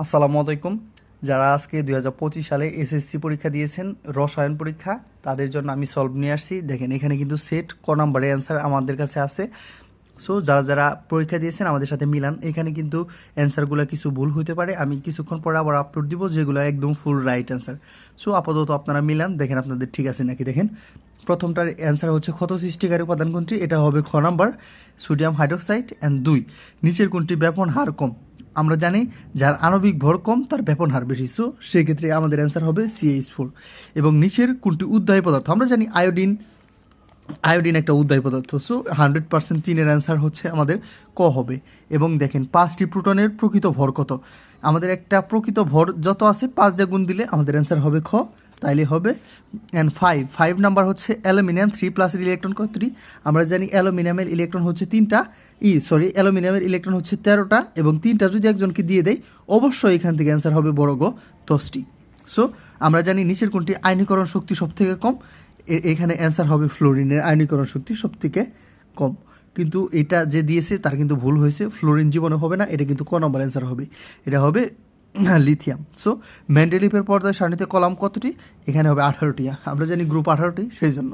আসসালামু আলাইকুম। যারা আজকে 2025 সালে এসএসসি পরীক্ষা দিয়েছেন, রসায়ন পরীক্ষা, তাদের জন্য আমি সলভ নিয়ে আসছি। দেখেন এখানে কিন্তু সেট ক নাম্বারের অ্যান্সার আমাদের কাছে আছে। সো যারা যারা পরীক্ষা দিয়েছেন আমাদের সাথে মিলান। এখানে কিন্তু অ্যান্সারগুলো কিছু ভুল হতে পারে, আমি কিছুক্ষণ পরে আবার আপলোড দিব যেগুলো একদম ফুল রাইট অ্যান্সার। সো আপাতত আপনারা মিলান, দেখেন আপনাদের ঠিক আছে নাকি। দেখেন প্রথমটার অ্যান্সার হচ্ছে ক্ষত সৃষ্টিকারী উপাদান কোনটি, এটা হবে খ নাম্বার সোডিয়াম হাইড্রোক্সাইড। অ্যান্ড 2, নিচের কোনটি ব্যাপন হার কম। আমরা জানি যার আণবিক ভর কম তার ব্যাপন হার বেশি, সো সেক্ষেত্রে আমাদের অ্যান্সার হবে CH4। এবং নিচের কোনটি উদ্বায়ী পদার্থ, আমরা জানি আয়োডিন একটা উদ্বায়ী পদার্থ, সো 100% 3-এর অ্যান্সার হচ্ছে আমাদের ক হবে। এবং দেখেন 5টি প্রোটনের প্রকৃত ভর কত, আমাদের একটা প্রকৃত ভর যত আছে 5 দিয়ে গুণ দিলে আমাদের অ্যান্সার হবে খ, তাইলে হবে। অ্যান্ড 5 নাম্বার হচ্ছে অ্যালুমিনিয়াম 3+ ইলেকট্রন কতটি, আমরা জানি অ্যালুমিনিয়ামের ইলেকট্রন হচ্ছে 3টা, অ্যালুমিনিয়ামের ইলেকট্রন হচ্ছে 13টা, এবং 3টা যদি একজনকে দিয়ে দেয় অবশ্যই এখান থেকে অ্যান্সার হবে বড় গ 10টি। সো আমরা জানি নিচের কোনটি আয়নীকরণ শক্তি সব থেকে কম, এখানে অ্যান্সার হবে ফ্লোরিনের আয়নীকরণ শক্তি সব থেকে কম। কিন্তু এটা যে দিয়েছে তার কিন্তু ভুল হয়েছে, ফ্লোরিন জীবনে হবে না, এটা কিন্তু ক নম্বর অ্যান্সার হবে, এটা হবে লিথিয়াম। সো মেন্ডেলিভের পর্যায় সারণীতে কলাম কতটি, এখানে হবে 18টি, আমরা জানি গ্রুপ 18টি সেই জন্য।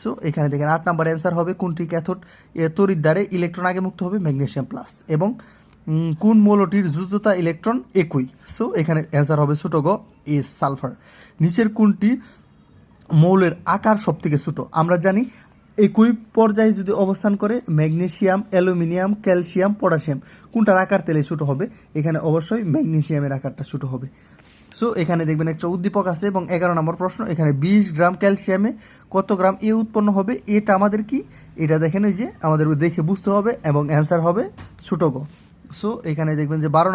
সো এখানে দেখেন 8 নাম্বার অ্যান্সার হবে কোনটি ক্যাথোড তড়িৎ দ্বারে ইলেকট্রন আগে মুক্ত হবে, ম্যাগনেসিয়াম প্লাস। এবং কোন মৌলটির যুদ্ধতা ইলেকট্রন একই, সো এখানে অ্যান্সার হবে ছোট গ এস সালফার। নিচের কোনটি মৌলের আকার সব থেকে ছোটো, আমরা জানি একই পর্যায়ে যদি অবস্থান করে ম্যাগনেসিয়াম, অ্যালুমিনিয়াম, ক্যালসিয়াম, পটাশিয়াম, কোনটার আকার তেলে ছোটো হবে, এখানে অবশ্যই ম্যাগনেসিয়ামের আকারটা ছোটো হবে। সো এখানে দেখবেন একটা উদ্দীপক আছে এবং 11 নম্বর প্রশ্ন, এখানে 20 গ্রাম ক্যালসিয়ামে কত গ্রাম এ উৎপন্ন হবে, এটা আমাদের কি, এটা দেখেন ওই যে আমাদের দেখে বুঝতে হবে, এবং অ্যান্সার হবে ছোট গ। সো এখানে দেখবেন যে 12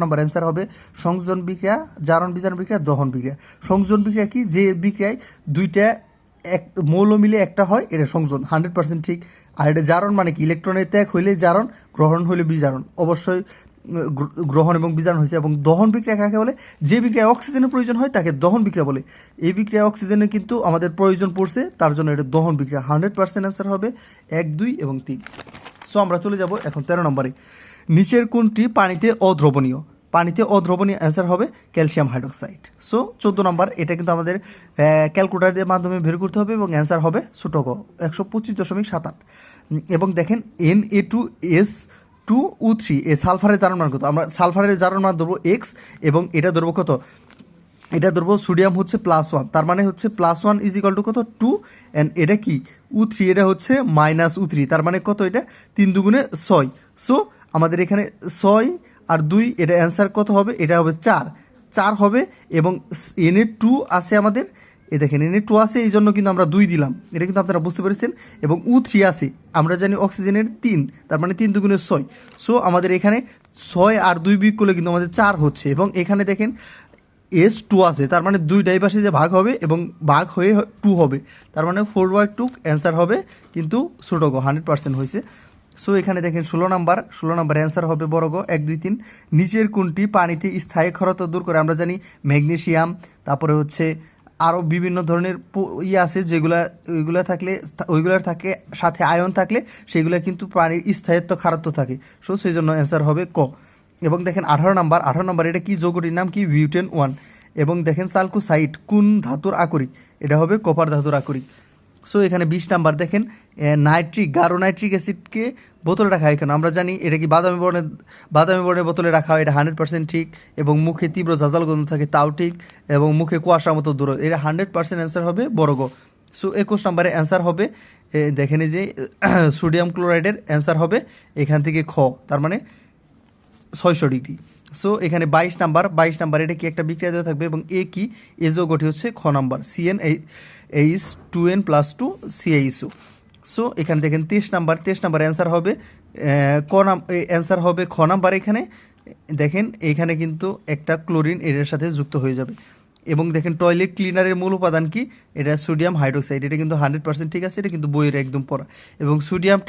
নম্বর অ্যান্সার হবে সংযোজন বিক্রিয়া, জারণ বিজারণ বিক্রিয়া, দহন বিক্রিয়া। সংযোজন বিক্রিয়া কি, যে বিক্রিয়ায় দুইটা এক মৌল মিলে একটা হয়, এটা সংযোজন, 100% ঠিক। আর এটা জারণ মানে কি, ইলেকট্রনের ত্যাগ হইলে জারণ, গ্রহণ হইলে বিজারণ, অবশ্যই গ্রহণ এবং বিজারণ হয়েছে। এবং দহন বিক্রিয়া কাকে বলে, যে বিক্রিয়ায় অক্সিজেনের প্রয়োজন হয় তাকে দহন বিক্রিয়া বলে। এই বিক্রিয়ায় অক্সিজেনের কিন্তু আমাদের প্রয়োজন পড়ছে, তার জন্য এটা দহন বিক্রিয়া। 100% অ্যান্সার হবে 1, 2 এবং 3। সো আমরা চলে যাব এখন 13 নম্বরে, নিচের কোনটি পানিতে অদ্রবণীয়, পানিতে অদ্রবণীয় অ্যান্সার হবে ক্যালসিয়াম হাইড্রোক্সাইড। সো 14 নম্বর, এটা কিন্তু আমাদের ক্যালকুলেটরের মাধ্যমে বের করতে হবে, এবং অ্যান্সার হবে ছোট গ 125.78। এবং দেখেন Na2S2O3 এ সালফারের জারণ মান কত, আমরা সালফারের জারণ মান ধরবো এক্স, এবং এটা ধরবো কত, এটা ধরবো সোডিয়াম হচ্ছে +1, তার মানে হচ্ছে +1 = কত 2, অ্যান্ড এটা কি U3, এটা হচ্ছে -U3, তার মানে কত, এটা 3 দুগুণে 6। সো আমাদের এখানে 6 আর 2, এটা অ্যান্সার কত হবে, এটা হবে 4 হবে। এবং Na2 আছে আমাদের, এ দেখেন Na2 আছে, এই জন্য কিন্তু আমরা 2 দিলাম, এটা কিন্তু আপনারা বুঝতে পেরেছেন। এবং U3 আছে, আমরা জানি অক্সিজেনের 3, তার মানে 3 দুগুণে 6। সো আমাদের এখানে 6 আর 2 বিয়োগ করলে কিন্তু আমাদের 4 হচ্ছে। এবং এখানে দেখেন S2 আছে, তার মানে 2 পাশে যে ভাগ হবে এবং ভাগ হয়ে 2 হবে, তার মানে 4/2 অ্যান্সার হবে, কিন্তু ছোট গ 100% হয়েছে। সো এখানে দেখেন 16 নাম্বার অ্যান্সার হবে বড় গ 1, 2, 3। নিচের কোনটি পানিতে স্থায়ী ক্ষারত্ব দূর করে, আমরা জানি ম্যাগনেসিয়াম, তারপরে হচ্ছে আরও বিভিন্ন ধরনের আছে যেগুলা, ওইগুলার থাকে সাথে আয়ন থাকলে সেগুলো কিন্তু পানির স্থায়িত্ব ক্ষারত্ব থাকে। সো সেই জন্য অ্যান্সার হবে ক। এবং দেখেন 18 নাম্বার, এটা কি যৌগটির নাম কি, বিউটেন 1। এবং দেখেন সালকুসাইড কোন ধাতুর আকরিক, এটা হবে কপার ধাতুর আকরিক। সো এখানে 20 নাম্বার, দেখেন গাঢ় নাইট্রিক অ্যাসিডকে বোতলে রাখা হয় কেন, আমরা জানি এটা কি বাদামি বর্ণের বোতলে রাখা হয়, এটা 100% ঠিক। এবং মুখে তীব্র ঝাঁঝাল গন্ধ থাকে, তাও ঠিক। এবং মুখে কুয়াশার মতো দূর, এটা 100% অ্যান্সার হবে বড় গ। সো 21 নম্বরে অ্যান্সার হবে, দেখেন এই যে সোডিয়াম ক্লোরাইডের অ্যান্সার হবে এখান থেকে খ, তার মানে 600 ডিগ্রি। সো এখানে 22 নাম্বার, এটা কি একটা বিক্রিয়া দেওয়া থাকবে, এবং এ কি, এ যৌগটি হচ্ছে খ নাম্বার CnH2n+2 CaSO। সো এখানে দেখেন 23 নাম্বার অ্যান্সার হবে অ্যান্সার হবে খ নাম্বার। এখানে দেখেন এখানে কিন্তু একটা ক্লোরিন এর সাথে যুক্ত হয়ে যাবে। এবং দেখেন টয়লেট ক্লিনারের মূল উপাদান কি, এটা সোডিয়াম হাইড্রোক্সাইড, এটা কিন্তু 100% ঠিক আছে, এটা কিন্তু বইয়ের একদম পড়া। এবং সোডিয়াম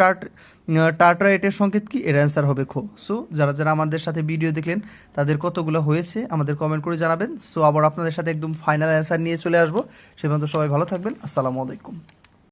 টার্টারেটের সংকেত কি, এর অ্যান্সার হবে খ। সো যারা যারা আমাদের সাথে ভিডিও দেখলেন তাদের কতগুলো হয়েছে আমাদের কমেন্ট করে জানাবেন। সো আবার আপনাদের সাথে একদম ফাইনাল অ্যান্সার নিয়ে চলে আসবো, সে পর্যন্ত সবাই ভালো থাকবেন। আসসালামু আলাইকুম।